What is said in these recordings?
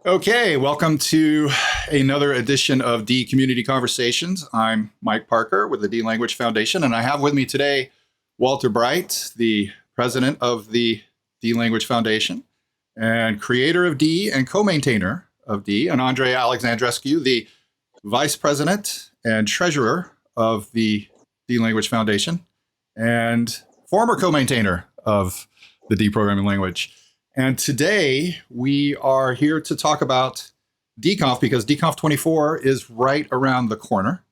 Okay, welcome to another edition of D Community Conversations. I'm Mike Parker with the D Language Foundation, and I have with me today Walter Bright, the president of the D Language Foundation and creator of D and co-maintainer of D, and Andrei Alexandrescu, the vice president and treasurer of the D Language Foundation and former co-maintainer of the D programming language. And today we are here to talk about DConf because DConf 24 is right around the corner.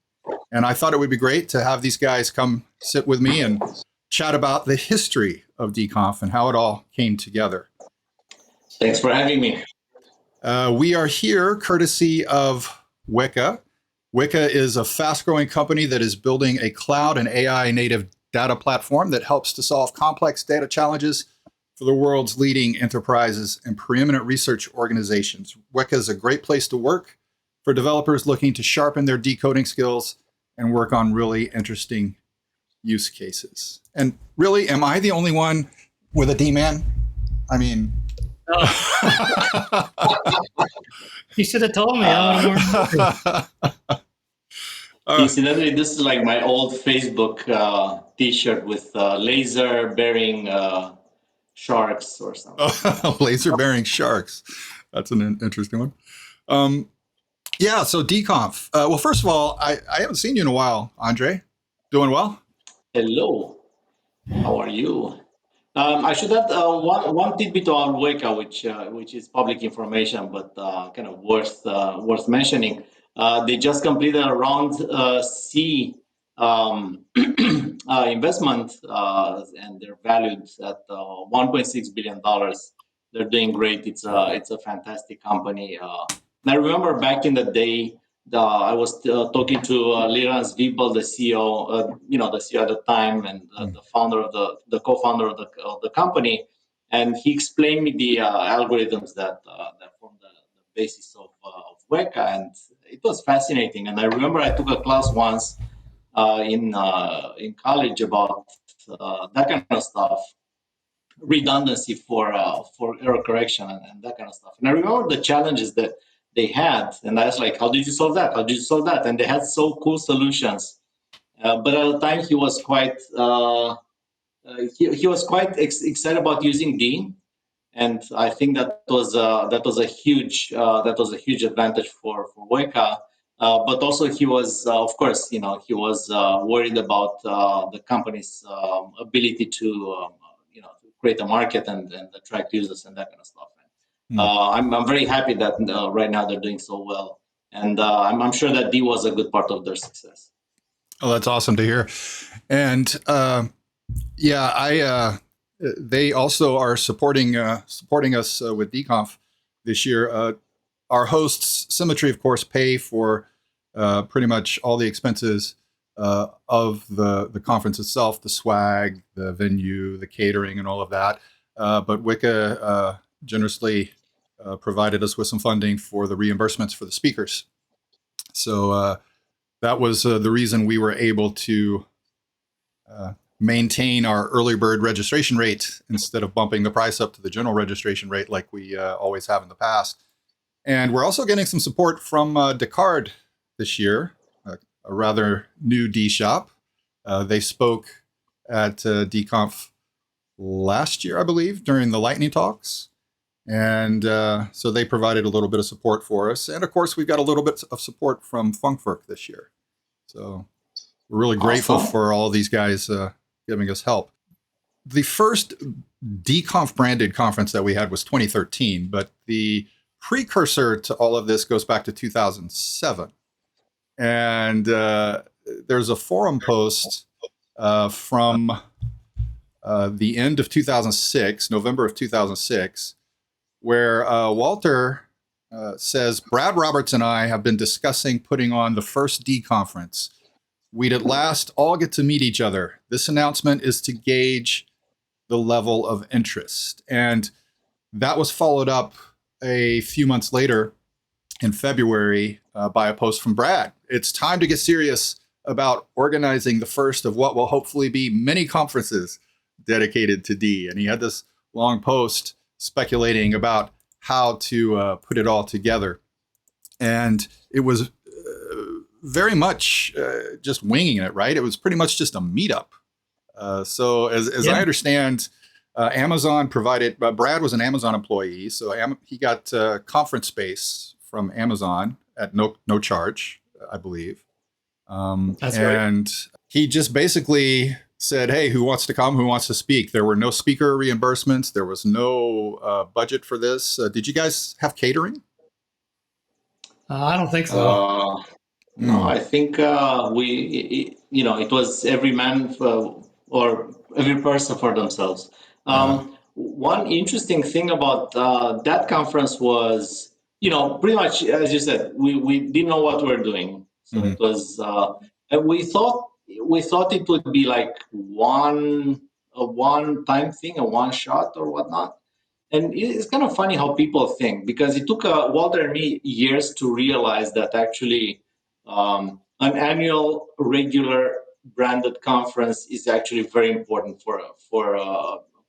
And I thought it would be great to have these guys come sit with me and chat about the history of DConf and how it all came together. Thanks for having me. We are here courtesy of Weka. Weka is a fast-growing company that is building a cloud and AI native data platform that helps to solve complex data challenges for the world's leading enterprises and preeminent research organizations. Weka is a great place to work for developers looking to sharpen their decoding skills and work on really interesting use cases. And really, am I the only one with a D-man? I mean... You should have told me. Incidentally, this is like my old Facebook T-shirt with laser-bearing sharks or something. Laser-bearing sharks. That's an interesting one. Yeah, so DConf. Well, first of all, I haven't seen you in a while, Andrei. Doing well? Hello. How are you? I should add one tidbit on Weka, which is public information, but kind of worth mentioning. They just completed a round C investment, and they're valued at $1.6 billion. They're doing great. It's a fantastic company. And I remember back in the day, I was talking to Liran Zvibel, the CEO, the CEO at the time, and the founder of the co-founder of the company, and he explained me the algorithms that form the basis of Weka, and it was fascinating. And I remember I took a class once in college about that kind of stuff, redundancy for error correction and that kind of stuff. And I remember the challenges that they had, and I was like, how did you solve that? How did you solve that? And they had so cool solutions. But at the time, he was quite excited about using D, and I think that was a huge advantage for Weka. But also he was, of course, he was worried about the company's ability to create a market and attract users and that kind of stuff. I'm very happy that right now they're doing so well, and I'm sure that D was a good part of their success. Oh, that's awesome to hear. And they also are supporting us with DConf this year. Our hosts, Symmetry, of course, pay for pretty much all the expenses of the conference itself, the swag, the venue, the catering, and all of that. But Weka generously provided us with some funding for the reimbursements for the speakers. So that was the reason we were able to maintain our early bird registration rate instead of bumping the price up to the general registration rate like we always have in the past. And we're also getting some support from Descartes this year, a rather new D shop. They spoke at DConf last year, I believe, during the lightning talks. And so they provided a little bit of support for us. And of course, we've got a little bit of support from Funkwerk this year. So we're really grateful for all these guys giving us help. The first DConf branded conference that we had was 2013, but the precursor to all of this goes back to 2007. And there's a forum post from the end of 2006, November of 2006, where Walter says, Brad Roberts and I have been discussing putting on the first D conference. We'd at last all get to meet each other. This announcement is to gauge the level of interest. And that was followed up a few months later in February by a post from Brad. It's time to get serious about organizing the first of what will hopefully be many conferences dedicated to D. And he had this long post speculating about how to put it all together. And it was very much just winging it, right? It was pretty much just a meetup. So as I understand, Amazon provided, Brad was an Amazon employee, so he got conference space from Amazon at no charge, I believe. That's and right. He just basically said, hey, who wants to come? Who wants to speak? There were no speaker reimbursements. There was no budget for this. Did you guys have catering? I don't think so. No, I think it was every man or every person for themselves. One interesting thing about that conference was, pretty much as you said, we didn't know what we were doing, so it was. And we thought it would be like a one-time thing, a one shot or whatnot. And it's kind of funny how people think, because it took Walter and me years to realize that actually an annual, regular, branded conference is actually very important for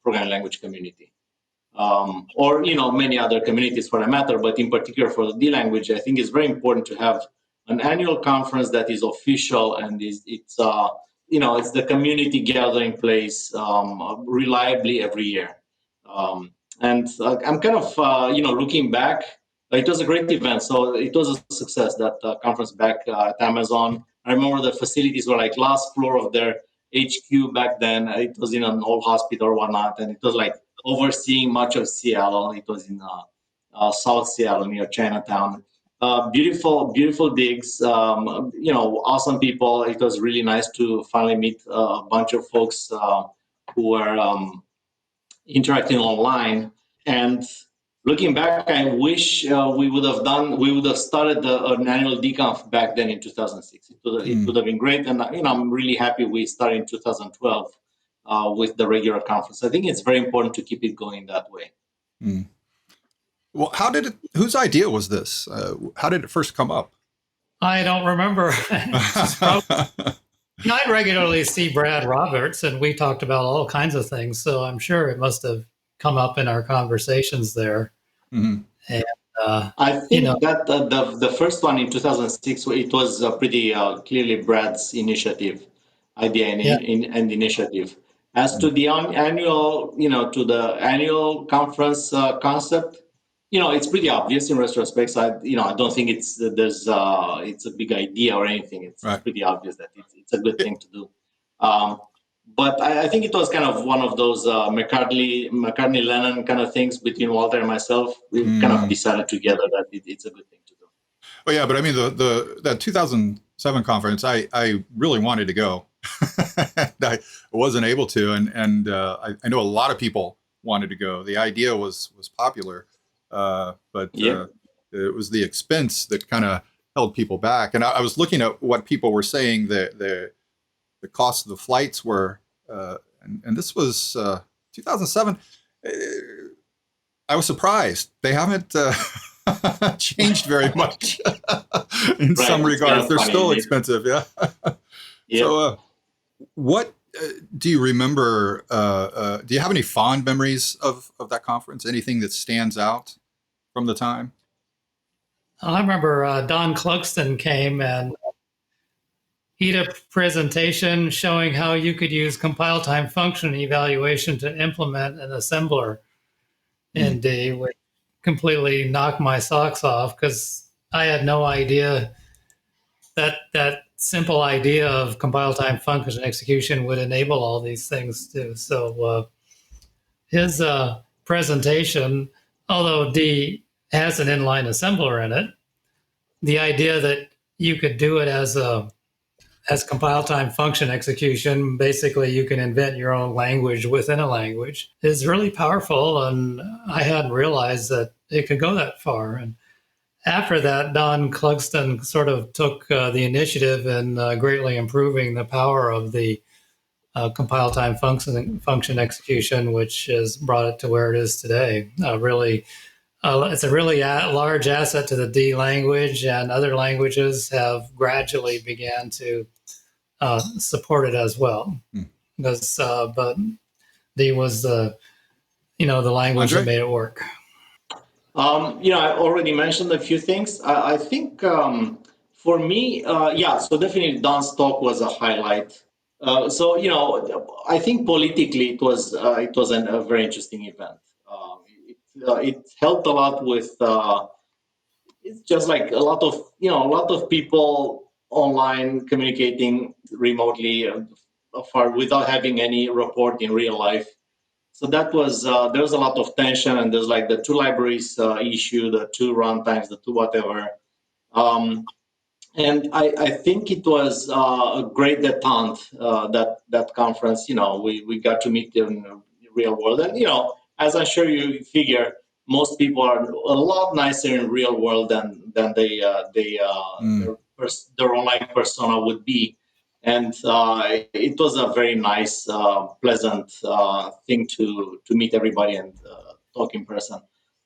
programming language community, or many other communities for that matter. But in particular for the D language, I think it's very important to have an annual conference that is official and it's the community gathering place reliably every year. And I'm kind of, looking back, it was a great event. So it was a success, that conference back at Amazon. I remember the facilities were like last floor of their HQ back then. It was in an old hospital or whatnot. And it was like overseeing much of Seattle. It was in South Seattle near Chinatown. Beautiful, beautiful digs, awesome people. It was really nice to finally meet a bunch of folks who were interacting online. And looking back, I wish we would have started an annual DConf back then in 2006. It would have been great. And I'm really happy we started in 2012 with the regular conference. I think it's very important to keep it going that way. Well, whose idea was this? How did it first come up? I don't remember. I regularly see Brad Roberts, and we talked about all kinds of things. So I'm sure it must have come up in our conversations there. Mm-hmm. And I think that the first one in 2006, it was pretty clearly Brad's idea and initiative. As to the annual, to the annual conference concept, it's pretty obvious in retrospect. So I don't think it's a big idea or anything. It's pretty obvious that it's a good thing to do. But I think it was kind of one of those McCartney-Lennon kind of things between Walter and myself. We kind of decided together that it's a good thing to do. Oh yeah, but I mean that 2007 conference, I really wanted to go. I wasn't able to, and I know a lot of people wanted to go. The idea was popular, but it was the expense that kind of held people back. And I was looking at what people were saying the cost of the flights were, and this was 2007. I was surprised. They haven't changed very much in some regards. They're still expensive. Yeah. So what do you remember? Do you have any fond memories of that conference? Anything that stands out from the time? I remember Don Clugston came and he did a presentation showing how you could use compile time function evaluation to implement an assembler in D, which completely knocked my socks off because I had no idea that simple idea of compile time function execution would enable all these things too. So his presentation, although D has an inline assembler in it, the idea that you could do it as compile time function execution, basically you can invent your own language within a language, is really powerful. And I hadn't realized that it could go that far. And after that, Don Clugston sort of took the initiative in greatly improving the power of the compile time function execution, which has brought it to where it is today. It's a really large asset to the D language, and other languages have gradually began to support it as well. Because, but D was the language that made it work. I already mentioned a few things. I think for me, so definitely Don's talk was a highlight. I think politically it was a very interesting event. It helped a lot with it's just like a lot of people online communicating remotely far without having any report in real life. So that was there was a lot of tension, and there's like the two libraries issue, the two runtimes, the two whatever. Um, and I think it was a great detente, that conference. We got to meet in the real world, and as I'm sure you figure, most people are a lot nicer in real world than their online persona would be. And it was a very nice, pleasant thing to meet everybody and talk in person.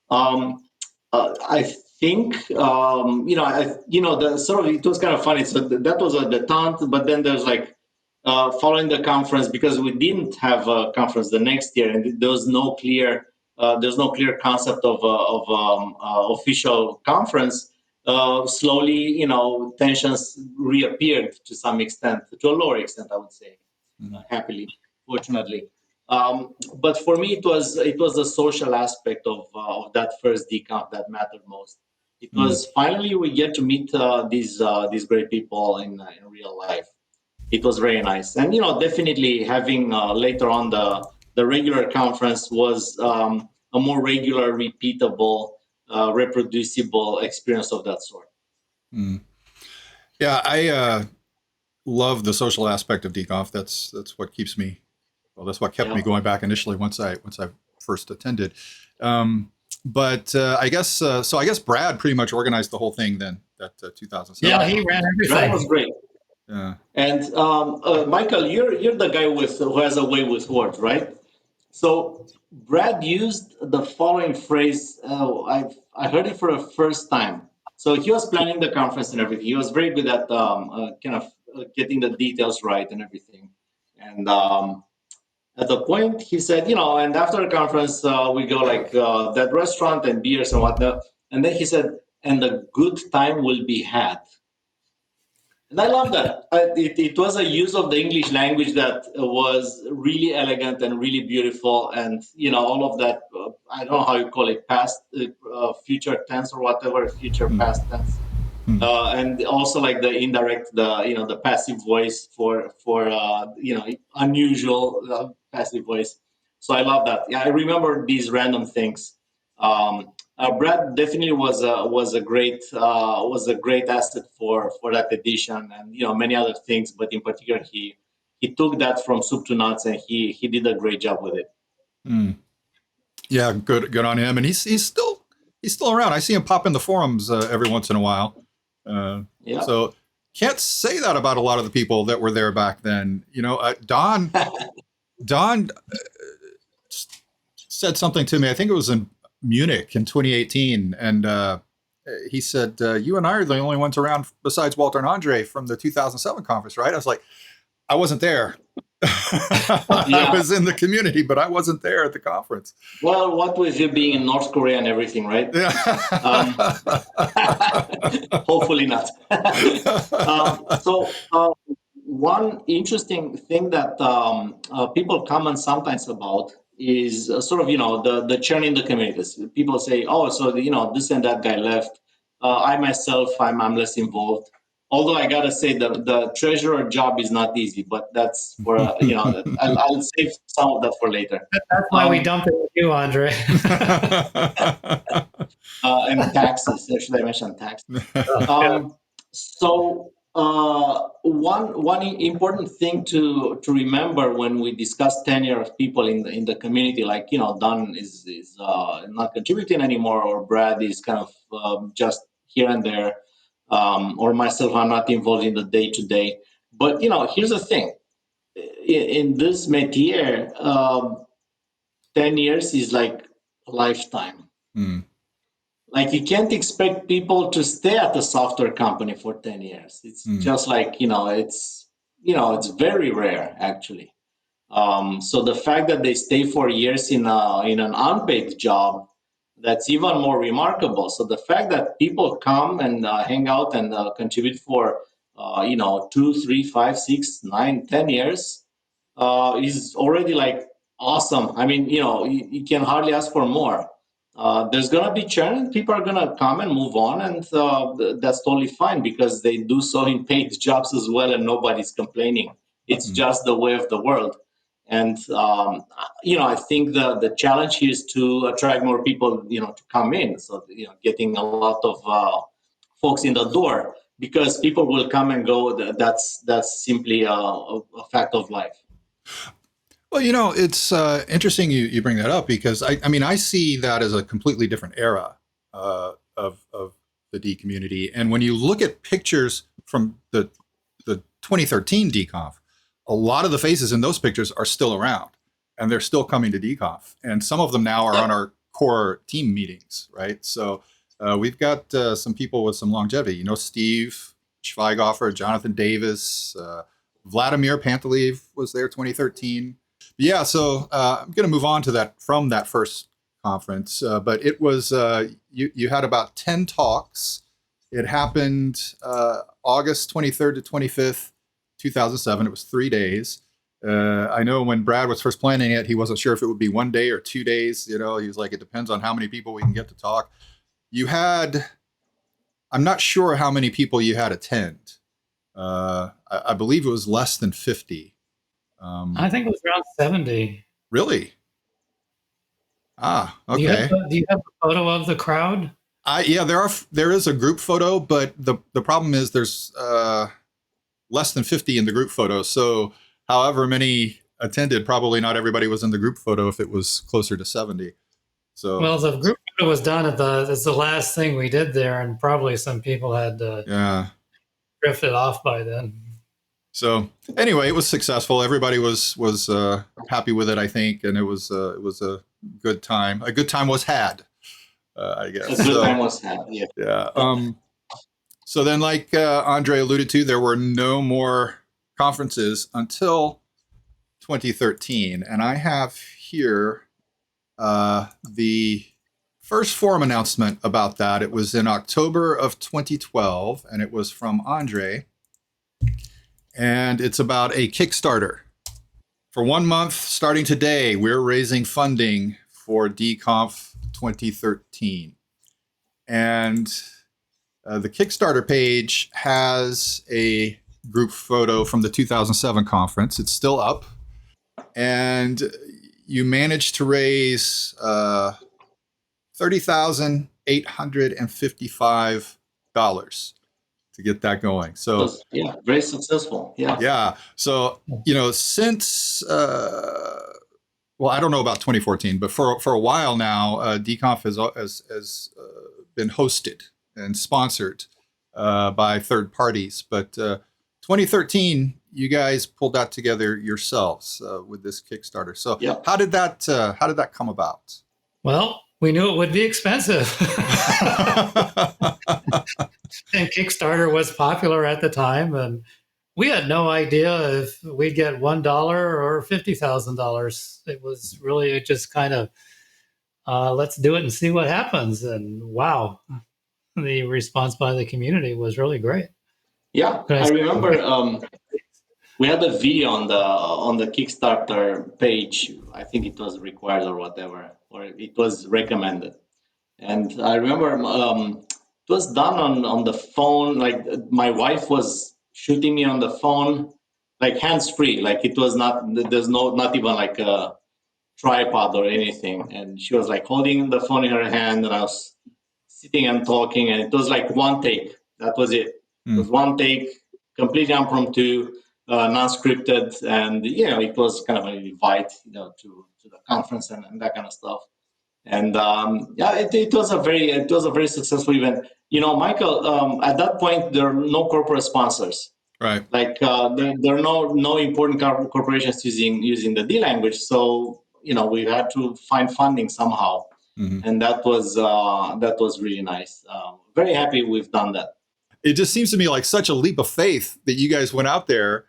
Um, I think the sort of it was kind of funny. So that was a detente, but then there's like following the conference, because we didn't have a conference the next year, and there's no clear concept of official conference. Slowly, tensions reappeared to some extent, to a lower extent, I would say, happily, fortunately. But for me, it was the social aspect of that first DConf that mattered most. It was finally we get to meet these great people in real life. It was very nice, and definitely having later on the regular conference was a more regular, repeatable, reproducible experience of that sort. Yeah, I love the social aspect of DConf. That's what keeps me. Well, that's what kept me going back initially once I first attended. But I guess so. I guess Brad pretty much organized the whole thing then. That 2007. Yeah, he ran everything. That was great. Yeah. And Michael, you're the guy who has a way with words, right? So Brad used the following phrase. I heard it for the first time. So he was planning the conference and everything. He was very good at kind of getting the details right and everything. And at the point, he said, and after the conference, we go like that restaurant and beers and whatnot. And then he said, and a good time will be had. And I love that. It was a use of the English language that was really elegant and really beautiful. And, all of that, I don't know how you call it, past, future tense or whatever, future past tense. And also like the indirect, the passive voice for unusual passive voice. So I love that. Yeah, I remember these random things. Brad definitely was a great asset for that edition, and many other things. But in particular, he took that from soup to nuts, and he did a great job with it. Yeah, good on him, and he's still around. I see him pop in the forums every once in a while. So can't say that about a lot of the people that were there back then. Don said something to me. I think it was in Munich in 2018, and he said, "You and I are the only ones around besides Walter and Andrei from the 2007 conference, right?" I was like, "I wasn't there." I was in the community, but I wasn't there at the conference. Well, what with you being in North Korea and everything, right? Hopefully not. One interesting thing that people comment sometimes about is sort of the churn in the communities. People say, "Oh, so this and that guy left." I myself, I'm less involved. Although I gotta say the treasurer job is not easy, but that's for I'll save some of that for later. That's why we dump it with you, Andrei. And taxes. Should I mention taxes? One important thing to remember when we discuss tenure of people in the community, like Don is not contributing anymore, or Brad is kind of just here and there. Or myself, I'm not involved in the day-to-day. But, here's the thing. In this métier, 10 years is like a lifetime. Like, you can't expect people to stay at a software company for 10 years. It's just like, it's very rare, actually. So the fact that they stay for years in an unpaid job that's even more remarkable. So the fact that people come and hang out and contribute for 2, 3, 5, 6, 9, 10 years is already like awesome. I mean, you can hardly ask for more. There's gonna be churn. People are gonna come and move on, and that's totally fine because they do so in paid jobs as well, and nobody's complaining. It's just the way of the world. And I think the challenge here is to attract more people, to come in. So getting a lot of folks in the door, because people will come and go. That's simply a fact of life. Well, it's interesting you bring that up because I mean, I see that as a completely different era of the D community. And when you look at pictures from the 2013 DConf, a lot of the faces in those pictures are still around and they're still coming to DConf. And some of them now are on our core team meetings, right? So we've got some people with some longevity, Steve Schweighofer, Jonathan Davis, Vladimir Panteleev was there 2013. Yeah, so I'm going to move on to that from that first conference, but it was, you had about 10 talks. It happened August 23rd to 25th, 2007. It was 3 days. I know when Brad was first planning it, he wasn't sure if it would be 1 day or 2 days. He was like, it depends on how many people we can get to talk. I'm not sure how many people you had attend. I believe it was less than 50. I think it was around 70. Really? Ah, okay. Do you have a photo of the crowd? Yeah, there is a group photo, but the problem is there's less than 50 in the group photo. So however many attended, probably not everybody was in the group photo if it was closer to 70. So well, the group photo was done it's the last thing we did there, and probably some people had drifted off by then. So anyway, it was successful. Everybody was happy with it, I think, and it was a good time. A good time was had, I guess. A good time was had. Yeah. Yeah. So then, like Andre alluded to, there were no more conferences until 2013, and I have here the first forum announcement about that. It was in October of 2012, and it was from Andre. And it's about a Kickstarter. For 1 month, starting today, we're raising funding for DConf 2013. And the Kickstarter page has a group photo from the 2007 conference. It's still up. And you managed to raise $30,855 to get that going. So yeah, very successful. Yeah. Yeah. So, since, well, I don't know about 2014, but for a while now, DConf has been hosted and sponsored by third parties. But 2013, you guys pulled that together yourselves with this Kickstarter. So how did that come about? Well, we knew it would be expensive. And Kickstarter was popular at the time, and we had no idea if we'd get $1 or $50,000. It was really just kind of, let's do it and see what happens. And wow, the response by the community was really great. Yeah, I remember we had a video on the Kickstarter page. I think it was required or whatever, or it was recommended. And I remember it was done on the phone. Like my wife was shooting me on the phone, like hands free. Like it was not even like a tripod or anything. And she was like holding the phone in her hand, and I was sitting and talking. And it was like one take. That was it. It was one take, completely impromptu, non-scripted, and it was kind of an invite, to the conference and that kind of stuff. And it was a very successful event. Michael, at that point there are no corporate sponsors, right? Like there are no important corporations using the D language. So we had to find funding somehow, and that was really nice. Very happy we've done that. It just seems to me like such a leap of faith that you guys went out there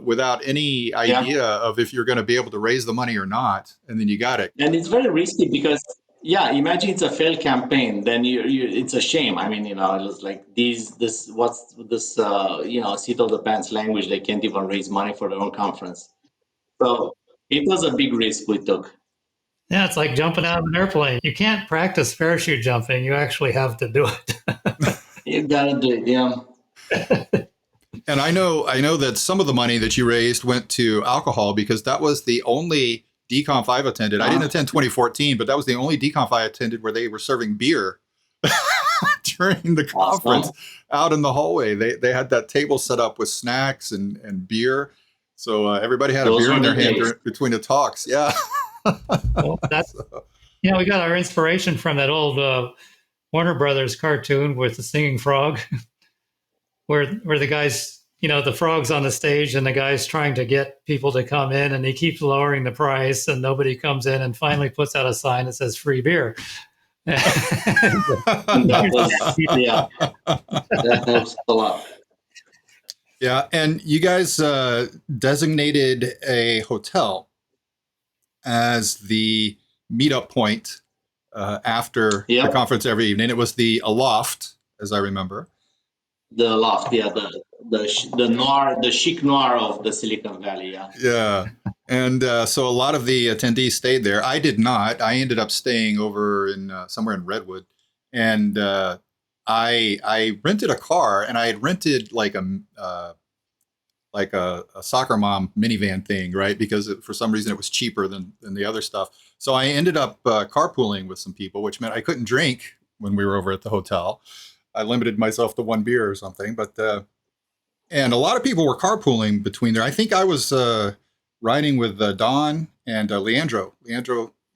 without any idea of if you're going to be able to raise the money or not, and then you got it. And it's very risky because Yeah, imagine it's a failed campaign. Then it's a shame. I mean, it's like what's this, seat of the pants language. They can't even raise money for their own conference. So it was a big risk we took. Yeah, it's like jumping out of an airplane. You can't practice parachute jumping. You actually have to do it. You gotta do it, yeah. And I know that some of the money that you raised went to alcohol because that was the only DConf I've attended. I didn't attend 2014, but that was the only DConf I attended where they were serving beer during the conference out in the hallway. They had that table set up with snacks and beer. So everybody had a beer in their hand between the talks. Yeah. Well, we got our inspiration from that old Warner Brothers cartoon with the singing frog, where the guys, the frog's on the stage and the guy's trying to get people to come in and he keeps lowering the price and nobody comes in and finally puts out a sign that says free beer. That helps a lot. Yeah, and you guys designated a hotel as the meetup point after the conference every evening. It was the Aloft, as I remember. The Loft, yeah, the chic noir of the Silicon Valley, yeah. Yeah, and so a lot of the attendees stayed there. I did not. I ended up staying over in somewhere in Redwood, and I rented a car, and I had rented like a soccer mom minivan thing, right? Because for some reason it was cheaper than the other stuff. So I ended up carpooling with some people, which meant I couldn't drink when we were over at the hotel. I limited myself to one beer or something, but and a lot of people were carpooling between there. I think I was riding with Don and Leandro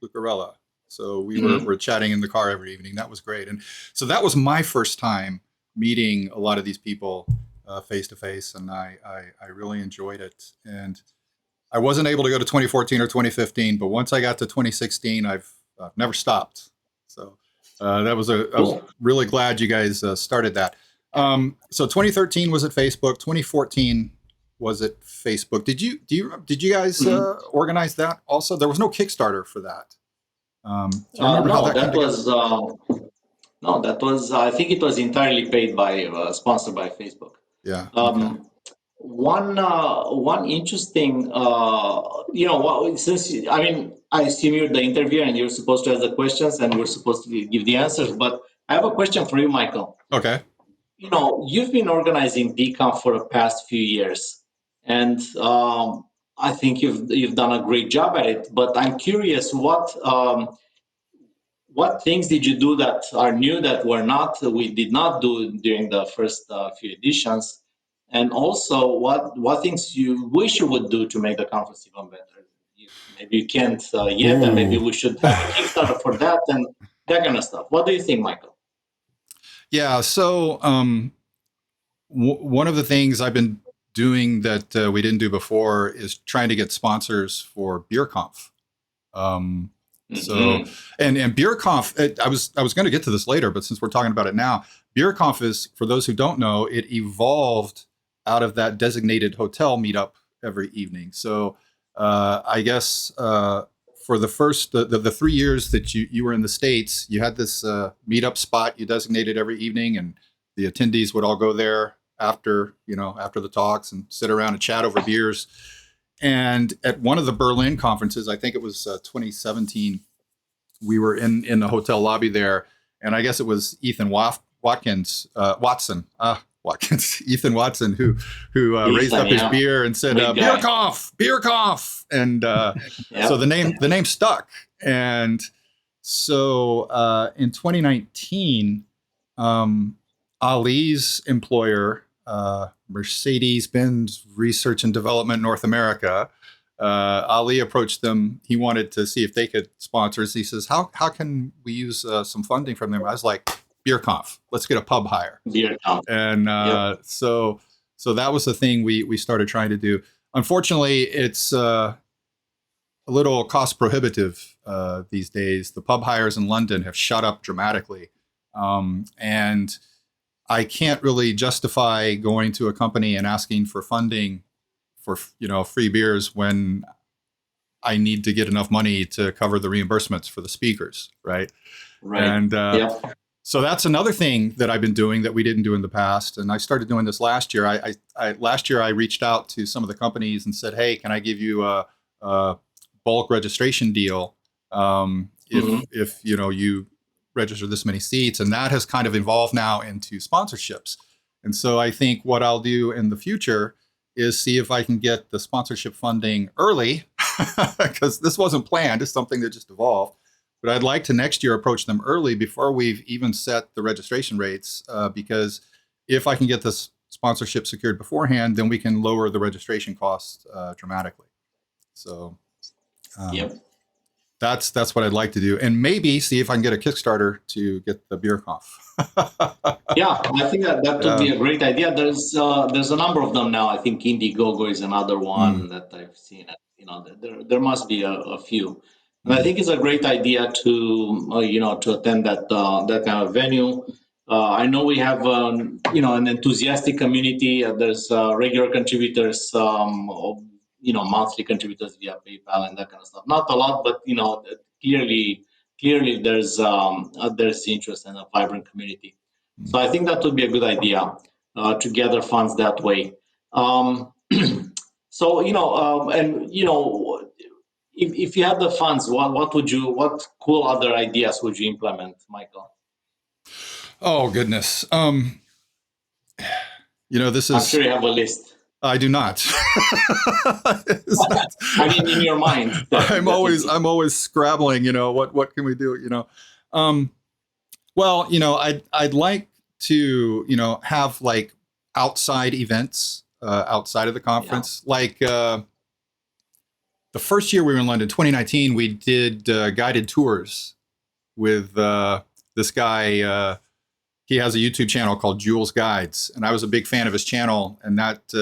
Lucarella. So we were chatting in the car every evening. That was great. And so that was my first time meeting a lot of these people face to face, and I really enjoyed it. And I wasn't able to go to 2014 or 2015, but once I got to 2016, I've never stopped. So that was I was really glad you guys started that. So 2013 was at Facebook. 2014 was at Facebook. Did you guys organize that also? There was no Kickstarter for that. That was I think it was entirely paid by sponsored by Facebook. Yeah. One interesting, since I assume you're the interviewer and you're supposed to ask the questions and we're supposed to give the answers. But I have a question for you, Michael. Okay. You've been organizing DConf for the past few years, and I think you've done a great job at it. But I'm curious, what things did you do that are new that we did not do during the first few editions? And also, what things you wish you would do to make the conference even better? Maybe you can't yet, and maybe we should have a Kickstarter for that and that kind of stuff. What do you think, Michael? Yeah, so one of the things I've been doing that we didn't do before is trying to get sponsors for BeerConf. So and BeerConf, I was going to get to this later, but since we're talking about it now, BeerConf is, for those who don't know, it evolved out of that designated hotel meetup every evening. So I guess for the first the 3 years that you were in the States, you had this meetup spot you designated every evening, and the attendees would all go there after the talks and sit around and chat over beers. And at one of the Berlin conferences, I think it was 2017, we were in the hotel lobby there, and I guess it was Ethan Watson, Ethan Watson, who raised up his beer and said, BeerConf, and so the name stuck. And so in 2019, Ali's employer, Mercedes-Benz Research and Development North America, Ali approached them. He wanted to see if they could sponsor us. He says, how can we use some funding from them? I was like, BeerConf, let's get a pub hire. BeerConf. And so that was the thing we started trying to do. Unfortunately, it's a little cost prohibitive these days. The pub hires in London have shot up dramatically. And I can't really justify going to a company and asking for funding for free beers when I need to get enough money to cover the reimbursements for the speakers, right? Right. And Yep. so that's another thing that I've been doing that we didn't do in the past. And I started doing this last year. Last year I reached out to some of the companies and said, "Hey, can I give you a bulk registration deal if you register this many seats?" And that has kind of evolved now into sponsorships. And so I think what I'll do in the future is see if I can get the sponsorship funding early, because this wasn't planned. It's something that just evolved. But I'd like to next year approach them early before we've even set the registration rates, because if I can get this sponsorship secured beforehand, then we can lower the registration costs dramatically. So that's what I'd like to do, and maybe see if I can get a Kickstarter to get the BeerConf. Yeah, I think that would be a great idea. There's a number of them now. I think Indiegogo is another one that I've seen. There must be a few. And I think it's a great idea to attend that kind of venue. I know we have an enthusiastic community. There's regular contributors, monthly contributors via PayPal and that kind of stuff. Not a lot, but clearly there's interest in a vibrant community. So I think that would be a good idea to gather funds that way. If you have the funds, what cool other ideas would you implement, Michael? Oh goodness. This is. I'm sure you have a list. I do not. I mean, in your mind. I'm always scrabbling. What can we do? Well, I'd like to have like outside events outside of the conference, like. The first year we were in London, 2019, we did guided tours with this guy. He has a YouTube channel called Jules Guides, and I was a big fan of his channel. And that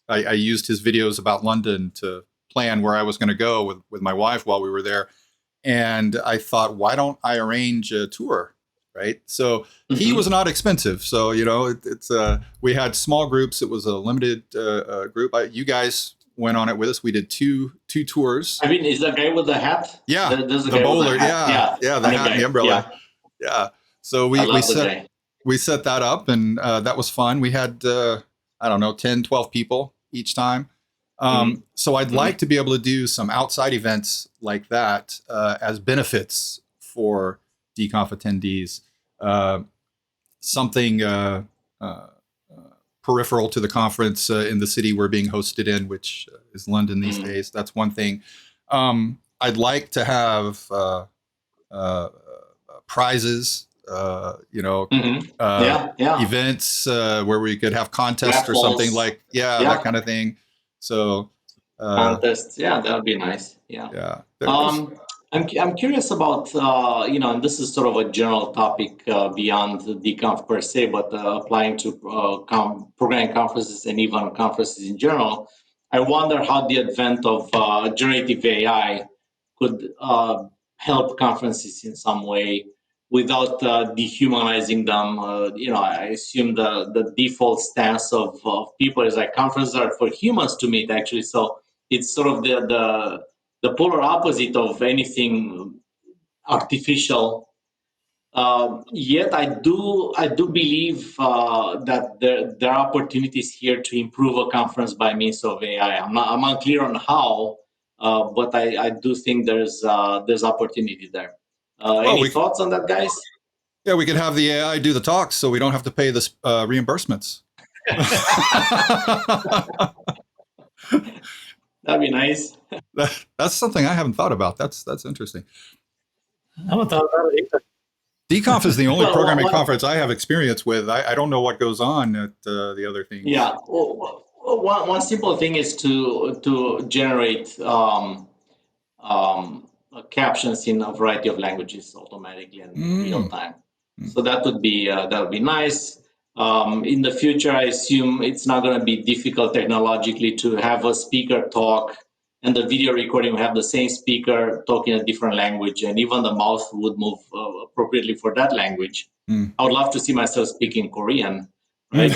I used his videos about London to plan where I was going to go with my wife while we were there. And I thought, why don't I arrange a tour, right? So he was not expensive. So we had small groups. It was a limited group. You guys went on it with us. We did two tours. I mean, is the guy with the hat? Yeah, the bowler. Yeah, the hat and the umbrella. Yeah. So we set that up, and that was fun. We had 10, 12 people each time. So I'd like to be able to do some outside events like that as benefits for DConf attendees. Something peripheral to the conference in the city we're being hosted in, which is London these days. That's one thing. I'd like to have prizes, events where we could have contests or something like, that kind of thing. So contests, that would be nice. Yeah. I'm curious about, and this is sort of a general topic beyond DConf per se, but applying to programming conferences and even conferences in general. I wonder how the advent of generative AI could help conferences in some way without dehumanizing them. I assume the default stance of people is like conferences are for humans to meet, actually. So it's sort of the polar opposite of anything artificial. Yet I do believe that there are opportunities here to improve a conference by means of AI. I'm unclear on how, but I do think there's opportunity there. Any thoughts on that, guys? Yeah, we could have the AI do the talks, so we don't have to pay the reimbursements. That'd be nice. That's something I haven't thought about. That's interesting. I haven't thought about it either. DConf is the only programming conference I have experience with. I don't know what goes on at the other things. Yeah, one simple thing is to generate captions in a variety of languages automatically and real time. So that would be nice. In the future, I assume it's not going to be difficult technologically to have a speaker talk and the video recording will have the same speaker talking a different language, and even the mouth would move appropriately for that language. I would love to see myself speaking Korean, right?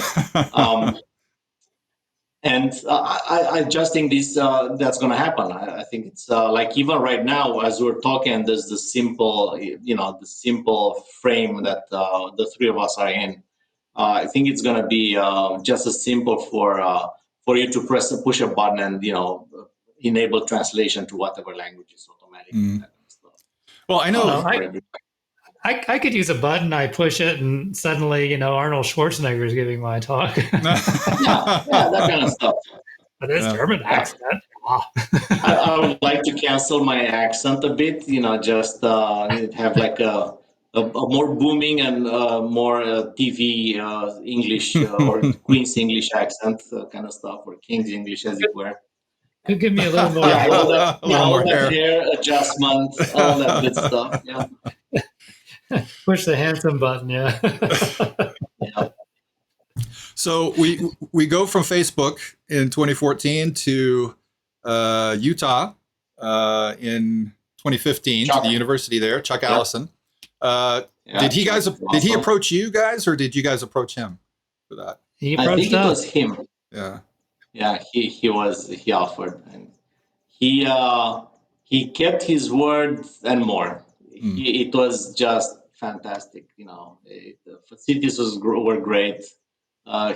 And I just think this that's going to happen. I think it's like even right now as we're talking, there's the simple, the simple frame that the three of us are in. I think it's going to be just as simple for you to push a button and enable translation to whatever language is automatic. Mm. Well, I know. I could use a button. I push it, and suddenly, Arnold Schwarzenegger is giving my talk. yeah, that kind of stuff. But it's German accent. I would like to cancel my accent a bit. Just have like a more booming and more TV English or Queen's English accent kind of stuff, or King's English, as it were. Could give me a little more. all that hair adjustment, all that good stuff. Yeah. Push the handsome button, yeah. So we go from Facebook in 2014 to Utah in 2015 to the university there. Chuck Allison. Did he approach you guys, or did you guys approach him for that? I think it was him. Yeah. Yeah, he offered, and he kept his word and more. It was just fantastic. The facilities were great.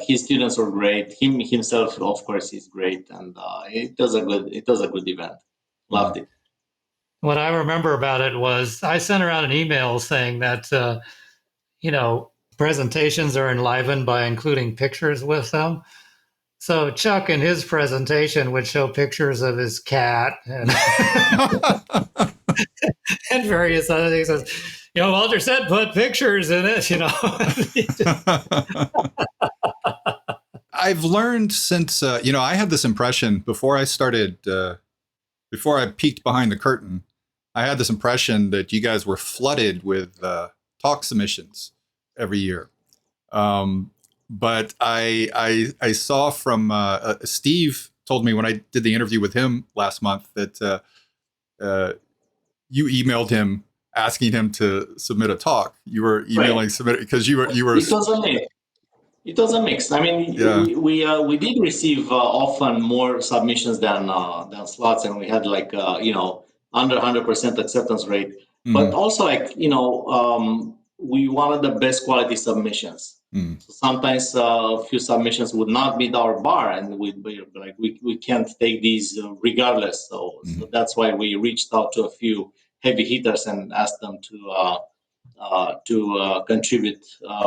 His students were great. Himself, of course, is great, and it was a good event. Loved it. What I remember about it was I sent around an email saying that presentations are enlivened by including pictures with them. So Chuck in his presentation would show pictures of his cat and, and various other things. Walter said put pictures in it, I've learned since, I had this impression before I started, before I peeked behind the curtain, I had this impression that you guys were flooded with talk submissions every year. But I saw from Steve told me when I did the interview with him last month that you emailed him asking him to submit a talk. You were emailing submit because you were. It was a mix. I mean, we did receive often more submissions than slots, and we had like under 100% acceptance rate. Mm-hmm. But also we wanted the best quality submissions. Mm. So sometimes a few submissions would not meet our bar, and we can't take these regardless. So that's why we reached out to a few heavy hitters and asked them to contribute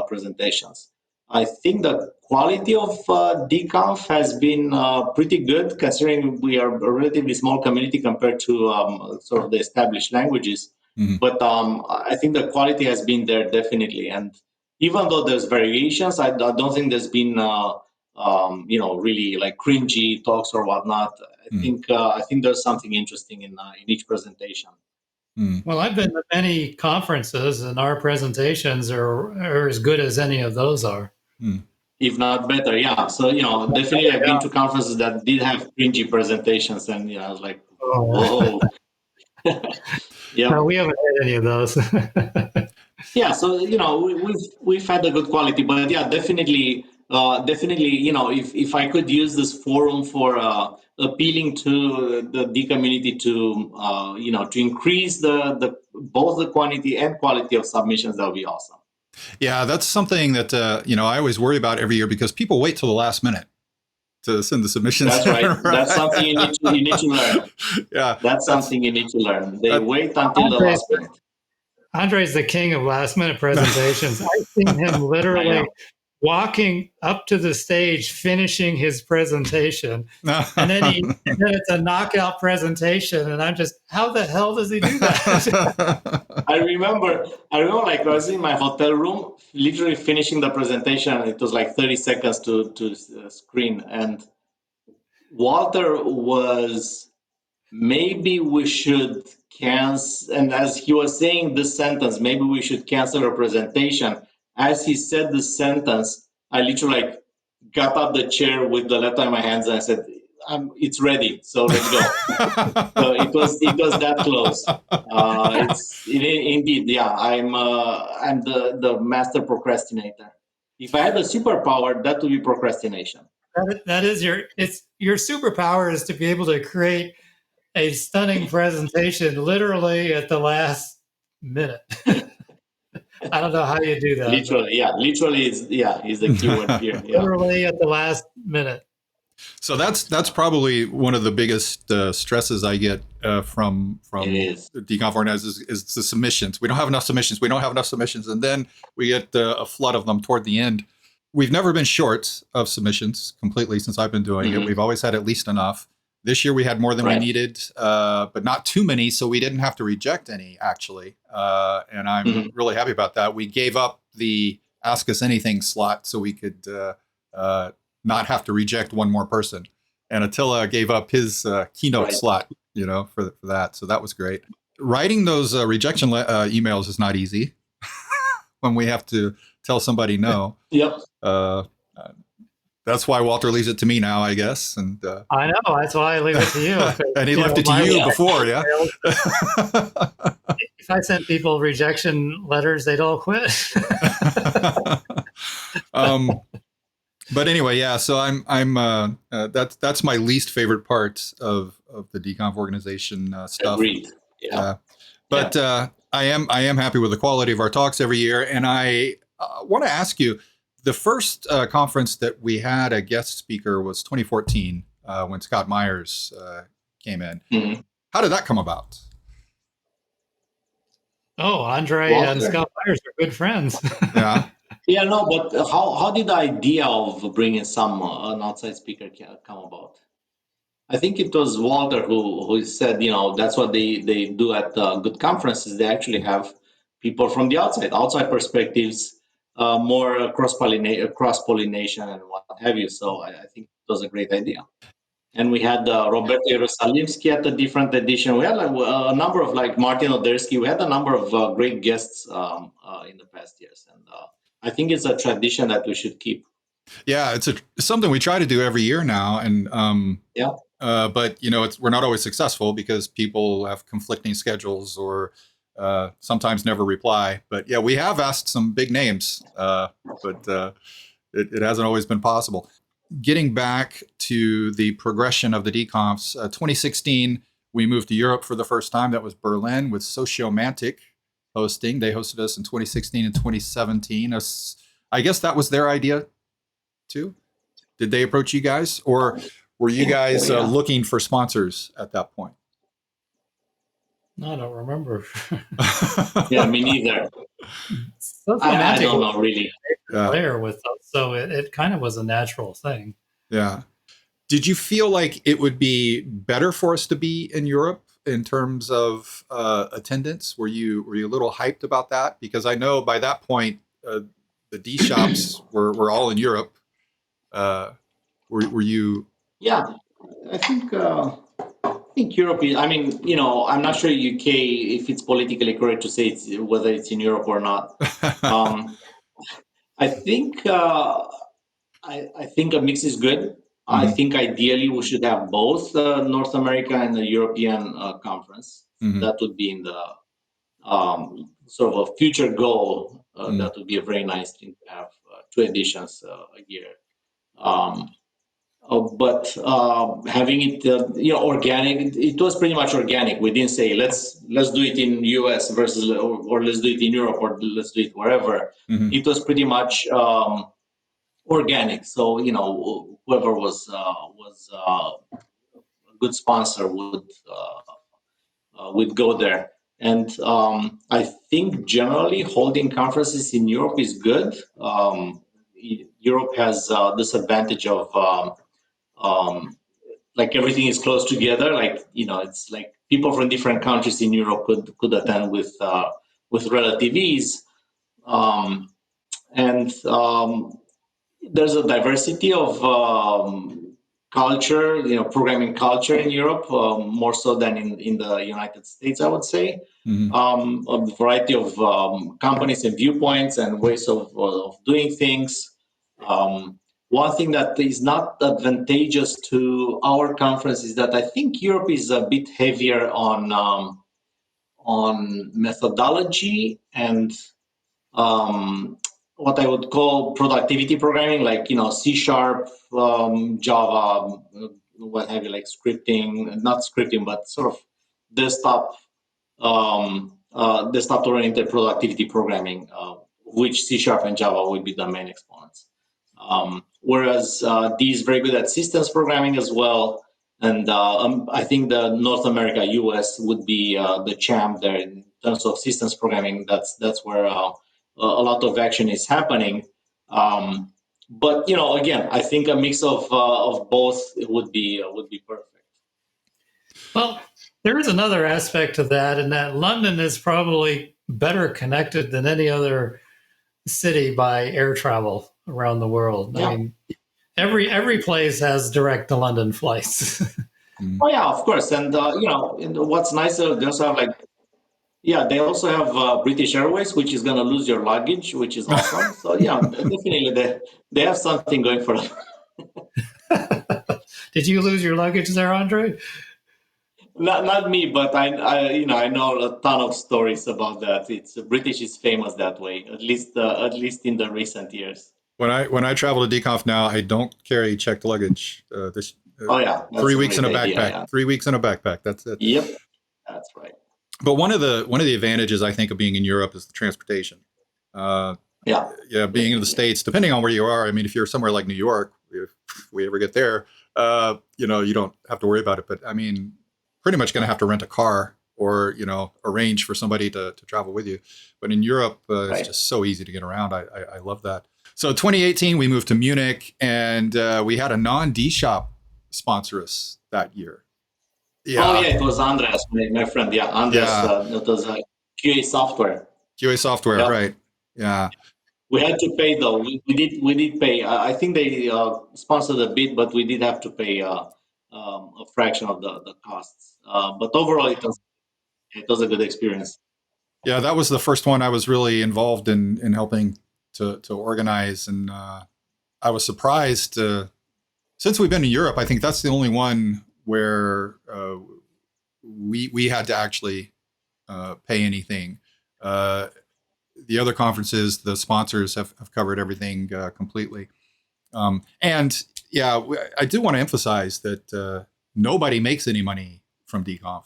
presentations. I think the quality of DConf has been pretty good, considering we are a relatively small community compared to sort of the established languages. Mm-hmm. But I think the quality has been there definitely, and even though there's variations, I don't think there's been really like cringy talks or whatnot. I think there's something interesting in each presentation. Well, I've been to many conferences, and our presentations are as good as any of those are. If not better, yeah. So, definitely I've been to conferences that did have cringy presentations, and, I was like, whoa. Yeah. No, we haven't had any of those. Yeah, so, we've had a good quality, but yeah, definitely, if I could use this forum for appealing to the D community to increase both the quantity and quality of submissions, that would be awesome. Yeah, that's something that, I always worry about every year because people wait till the last minute to send the submissions. That's right. That's something you need to learn. Yeah. That's something you need to learn. They wait until the last minute. Andrei's the king of last minute presentations. I've seen him literally walking up to the stage, finishing his presentation, and then it's a knockout presentation, and I'm just, how the hell does he do that? I remember like I was in my hotel room, literally finishing the presentation, and it was like 30 seconds to screen, and Walter was, maybe we should cancel, and as he was saying this sentence, maybe we should cancel our presentation. As he said this sentence, I literally got up the chair with the laptop in my hands, and I said, "It's ready, so let's go." So it was that close. Indeed, yeah. I'm the master procrastinator. If I had a superpower, that would be procrastination. that is your superpower is to be able to create a stunning presentation literally at the last minute. I don't know how you do that. Literally is the keyword here. Yeah. Literally at the last minute. So that's probably one of the biggest stresses I get from DConf organizers is the submissions. We don't have enough submissions, and then we get a flood of them toward the end. We've never been short of submissions completely since I've been doing it. We've always had at least enough. This year we had more than we needed, but not too many, so we didn't have to reject any, actually. And I'm really happy about that. We gave up the Ask Us Anything slot so we could not have to reject one more person. And Attila gave up his keynote slot, for that. So that was great. Writing those rejection emails is not easy when we have to tell somebody no. Yep. That's why Walter leaves it to me now, I guess. And I know, that's why I leave it to you. And he left it to you before, yeah? If I sent people rejection letters, they'd all quit. But anyway, yeah. So I'm that's my least favorite part of the DConf organization stuff. Agreed. Yeah. But I am happy with the quality of our talks every year, and I want to ask you. The first conference that we had a guest speaker was 2014 when Scott Myers came in. How did that come about? Oh, Andrei and Scott Myers are good friends. Yeah. Yeah, no, but how did the idea of bringing an outside speaker come about? I think it was Walter who said, that's what they do at good conferences. They actually have people from the outside perspectives, more cross-pollination and what have you. So I think it was a great idea. And we had Roberto Jerusalimsky at a different edition. We had a number of Martin Odersky. We had a number of great guests in the past years. And I think it's a tradition that we should keep. Yeah, it's something we try to do every year now. And but we're not always successful because people have conflicting schedules or sometimes never reply. But yeah, we have asked some big names, but it hasn't always been possible. Getting back to the progression of the DConfs, 2016, we moved to Europe for the first time. That was Berlin with Sociomantic hosting. They hosted us in 2016 and 2017. I guess that was their idea too. Did they approach you guys, or were you guys looking for sponsors at that point? No, I don't remember. Yeah, me neither. I don't know really. Player with us, so it kind of was a natural thing. Yeah. Did you feel like it would be better for us to be in Europe in terms of attendance? Were you a little hyped about that? Because I know by that point the D shops were all in Europe. Were you? Yeah, I think Europe is. I mean, I'm not sure UK if it's politically correct to say whether it's in Europe or not. I think I think a mix is good. I think ideally we should have both North America and the European conference. That would be in the sort of a future goal. That would be a very nice thing to have 2 editions a year. But having it, organic, it was pretty much organic. We didn't say let's do it in US versus or let's do it in Europe or let's do it wherever. It was pretty much organic. So whoever was a good sponsor would go there. And I think generally holding conferences in Europe is good. Europe has this advantage of everything is close together. It's like people from different countries in Europe could attend with relative ease. And there's a diversity of culture, programming culture in Europe, more so than in the United States, I would say. A variety of companies and viewpoints and ways of doing things. One thing that is not advantageous to our conference is that I think Europe is a bit heavier on methodology and what I would call productivity programming, like C Sharp, Java, what have you, like scripting, not scripting, but sort of desktop desktop-oriented productivity programming, which C Sharp and Java would be the main exponents. Whereas D is very good at systems programming as well. And I think the North America, US would be the champ there in terms of systems programming. That's where a lot of action is happening. But again, I think a mix of both would be perfect. Well, there is another aspect to that, in that London is probably better connected than any other city by air travel around the world. Yeah. I mean, every place has direct to London flights. Oh yeah, of course. And and what's nicer, they also have they also have British Airways, which is going to lose your luggage, which is awesome. So yeah, definitely they have something going for them. Did you lose your luggage there, Andre? Not me, but I know a ton of stories about that. It's British is famous that way, at least in the recent years. When I travel to DConf now, I don't carry checked luggage. Oh yeah, that's 3 weeks in a backpack. idea, yeah. 3 weeks in a backpack. That's it. Yep, that's right. But one of the advantages I think of being in Europe is the transportation. Yeah, Being in the States, depending on where you are. I mean, if you're somewhere like New York, if we ever get there, you don't have to worry about it. But I mean, pretty much going to have to rent a car or arrange for somebody to travel with you. But in Europe, Right. it's just so easy to get around. I love that. So 2018, we moved to Munich, and we had a non-D shop sponsor us that year. Oh yeah, it was Andreas, my friend. Yeah, Andreas. Yeah. It was QA software. QA software, Yeah. right? Yeah. We had to pay though. We did pay. I think they sponsored a bit, but we did have to pay a fraction of the costs. But overall, it was a good experience. Yeah, that was the first one I was really involved in helping to organize, and I was surprised. Since we've been in Europe, I think that's the only one where we had to actually pay anything. The other conferences, the sponsors have covered everything completely. And yeah, I do want to emphasize that nobody makes any money from DConf.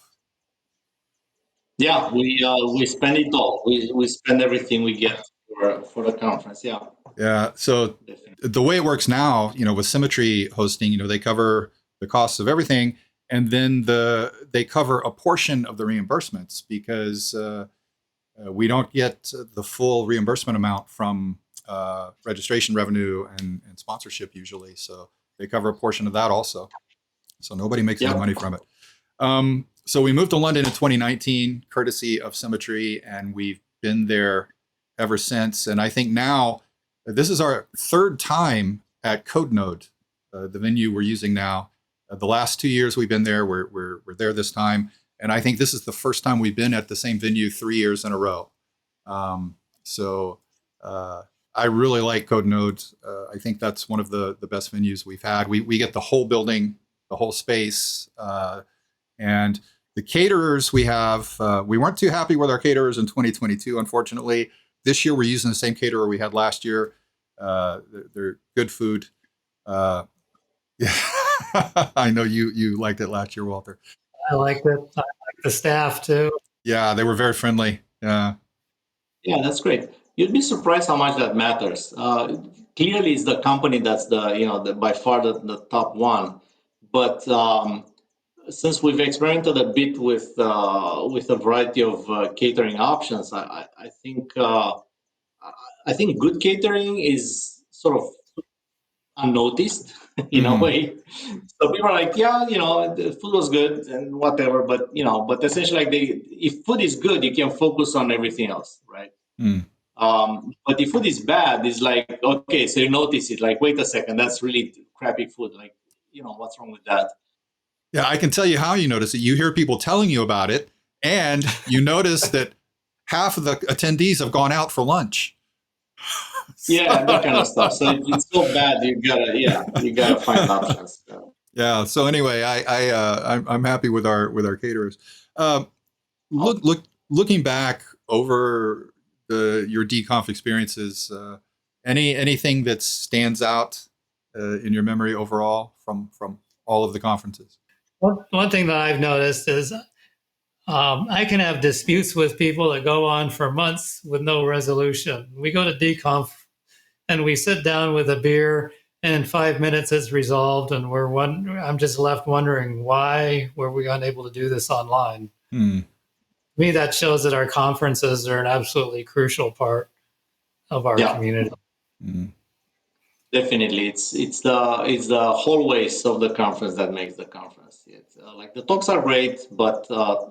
Yeah, we spend it all. We spend everything we get for the conference. Yeah, Yeah. So definitely. the way it works now, with Symmetry hosting, they cover the costs of everything, and then they cover a portion of the reimbursements because we don't get the full reimbursement amount from registration revenue and sponsorship usually. So they cover a portion of that also. So nobody makes any Yeah. money from it. So we moved to London in 2019, courtesy of Symmetry, and we've been there ever since. And I think now this is our third time at CodeNode, the venue we're using now. The last 2 years we've been there, we're there this time. And I think this is the first time we've been at the same venue 3 years in a row. I really like CodeNode. I think that's one of the best venues we've had. We get the whole building, the whole space, and the caterers we have. We weren't too happy with our caterers in 2022, unfortunately. This year we're using the same caterer we had last year. They're good food. Yeah, I know you liked it last year, Walter. I liked it. I like the staff too. Yeah, they were very friendly. Yeah. Yeah, that's great. You'd be surprised how much that matters. Clearly, it's the company that's by far the top one. But since we've experimented a bit with a variety of catering options, I think good catering is sort of unnoticed in a way. So people are like, yeah, the food was good and whatever, but essentially, if food is good, you can focus on everything else, right? Mm. But if food is bad, it's like, okay, so you notice it, like, wait a second, that's really crappy food. Like, what's wrong with that? Yeah, I can tell you how you notice it. You hear people telling you about it, and you notice that half of the attendees have gone out for lunch. Yeah, that kind of stuff. So if it's so bad, you gotta find options. Yeah. So anyway, I'm happy with our caterers. Looking back over your DConf experiences, anything that stands out in your memory overall from all of the conferences? One thing that I've noticed is I can have disputes with people that go on for months with no resolution. We go to DConf and we sit down with a beer, and in 5 minutes it's resolved, and I'm just left wondering, why were we unable to do this online? Hmm. To me, that shows that our conferences are an absolutely crucial part of our community. Hmm. Definitely, it's the hallways of the conference that makes the conference. It's like the talks are great, but a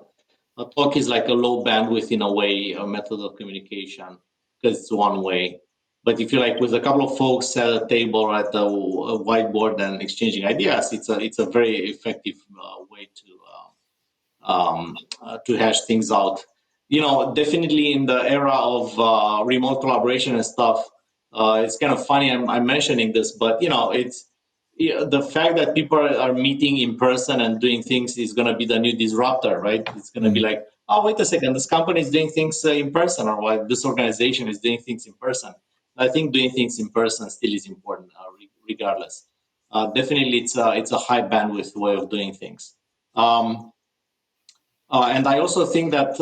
talk is like a low bandwidth in a way, a method of communication, because it's one way. But if you're like with a couple of folks at a table at a whiteboard and exchanging ideas, it's a very effective way to hash things out. Definitely in the era of remote collaboration and stuff, it's kind of funny I'm mentioning this, but it's the fact that people are meeting in person and doing things is going to be the new disruptor, right? It's going to be like, oh, wait a second, this company is doing things in person, or what, this organization is doing things in person. I think doing things in person still is important, regardless. Definitely, it's a high bandwidth way of doing things. And I also think that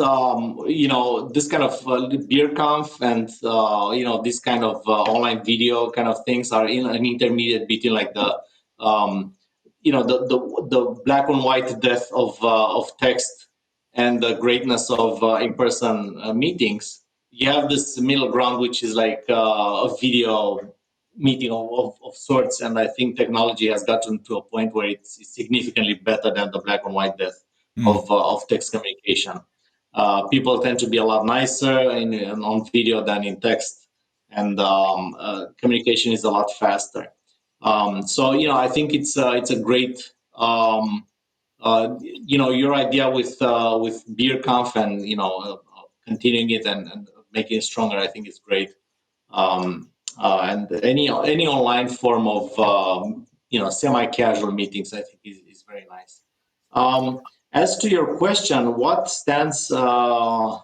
this kind of BeerConf and this kind of online video kind of things are in an intermediate between like the black and white death of text and the greatness of in-person meetings. You have this middle ground, which is like a video meeting of sorts, and I think technology has gotten to a point where it's significantly better than the black and white death of text communication. People tend to be a lot nicer on video than in text, and communication is a lot faster. So I think it's a great your idea with BeerConf and continuing it and making it stronger. I think is great. And any online form of semi-casual meetings, I think is very nice. As to your question, what stands, first of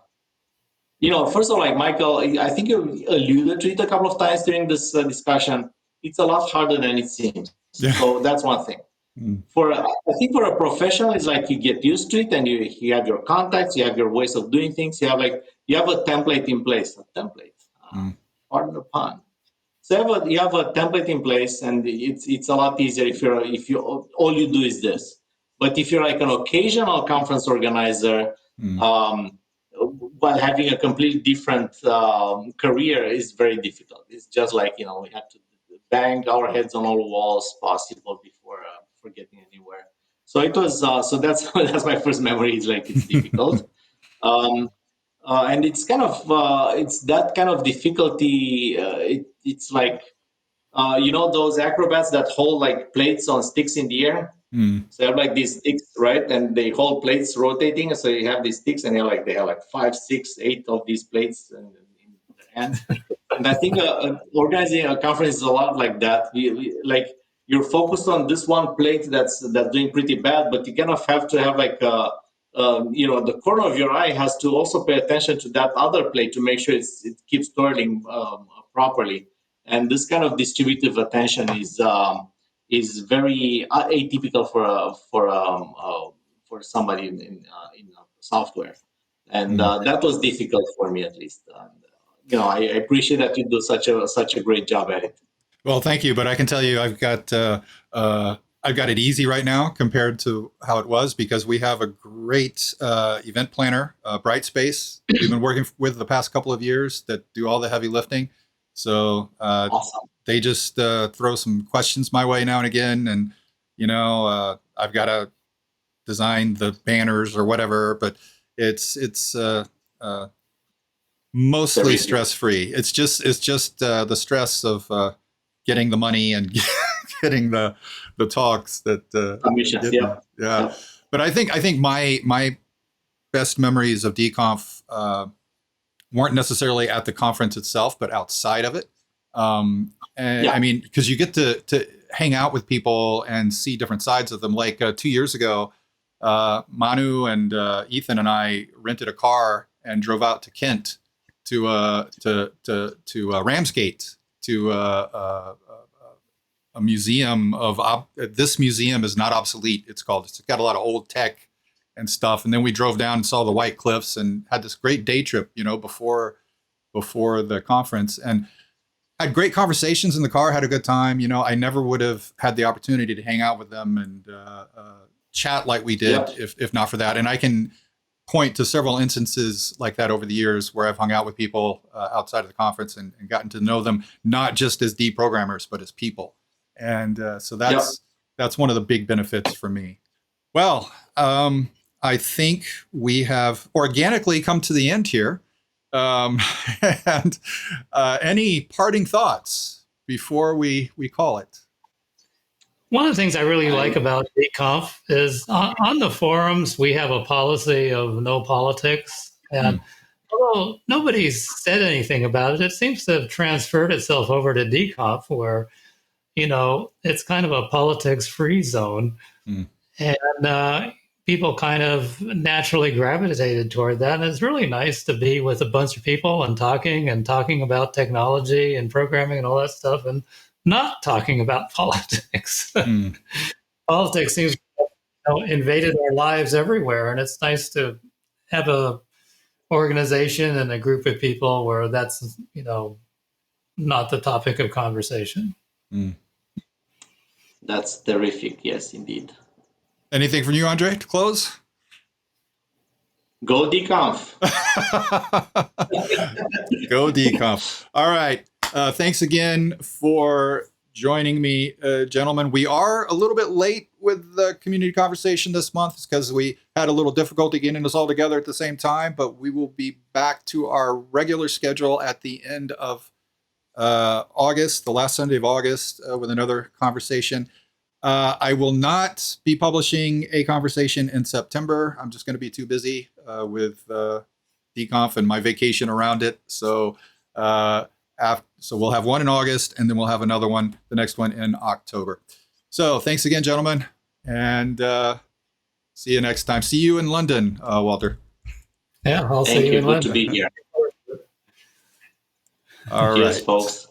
all, like Michael, I think you alluded to it a couple of times during this discussion. It's a lot harder than it seems. Yeah. So that's one thing. I think for a professional, it's like you get used to it, and you have your contacts, you have your ways of doing things, you have a template in place. A template, pardon the pun. So you have a template in place, and it's a lot easier if you all you do is this. But if you're like an occasional conference organizer, while having a completely different career is very difficult. It's just like we have to bang our heads on all walls possible before getting anywhere. So it was. So that's that's my first memory. Is like it's difficult. And it's kind of it's that kind of difficulty. It's like those acrobats that hold like plates on sticks in the air. So they have like these sticks, right? And they hold plates rotating. So you have these sticks, and they have like 5, 6, 8 of these plates in their hand. And I think organizing a conference is a lot like that. Like you're focused on this one plate that's doing pretty bad, but you kind of have to have like the corner of your eye has to also pay attention to that other plate to make sure it keeps twirling properly. And this kind of distributive attention is very atypical for somebody in software, and that was difficult for me at least. I appreciate that you do such a great job at it. Well, thank you, but I can tell you I've got it easy right now compared to how it was, because we have a great event planner, Brightspace. We've been working with the past couple of years that do all the heavy lifting. So Awesome. They just throw some questions my way now and again, and I've got to design the banners or whatever. But it's mostly stress free. It's just the stress of getting the money and getting the talks that Commissions, yeah. Yep. But I think my best memories of DConf weren't necessarily at the conference itself, but outside of it. I mean, because you get to hang out with people and see different sides of them. Like 2 years ago, Manu and Ethan and I rented a car and drove out to Kent to Ramsgate to a museum of this museum is not obsolete. It's called. It's got a lot of old tech and stuff. And then we drove down and saw the White Cliffs and had this great day trip, before the conference, and had great conversations in the car. Had a good time. I never would have had the opportunity to hang out with them and chat like we did if not for that. And I can point to several instances like that over the years where I've hung out with people outside of the conference and gotten to know them, not just as deprogrammers, but as people. And so that's one of the big benefits for me. Well, I think we have organically come to the end here. And any parting thoughts before we call it? One of the things I really like about DConf is on the forums, we have a policy of no politics. And although nobody's said anything about it, it seems to have transferred itself over to DConf where, it's kind of a politics-free zone. And people kind of naturally gravitated toward that. And it's really nice to be with a bunch of people and talking about technology and programming and all that stuff and not talking about politics. Politics seems to have invaded our lives everywhere. And it's nice to have a organization and a group of people where that's, not the topic of conversation. That's terrific. Yes, indeed. Anything from you, Andrei, to close? Go DConf. Go DConf. All right. Thanks again for joining me, gentlemen. We are a little bit late with the community conversation this month because we had a little difficulty getting this all together at the same time, but we will be back to our regular schedule at the end of August, the last Sunday of August, with another conversation. I will not be publishing a conversation in September. I'm just going to be too busy with DConf and my vacation around it. So so we'll have one in August, and then we'll have another one, the next one in October. So thanks again, gentlemen, and see you next time. See you in London, Walter. Yeah, I'll Thank see you in Good London. to be here. All Cheers, right, folks.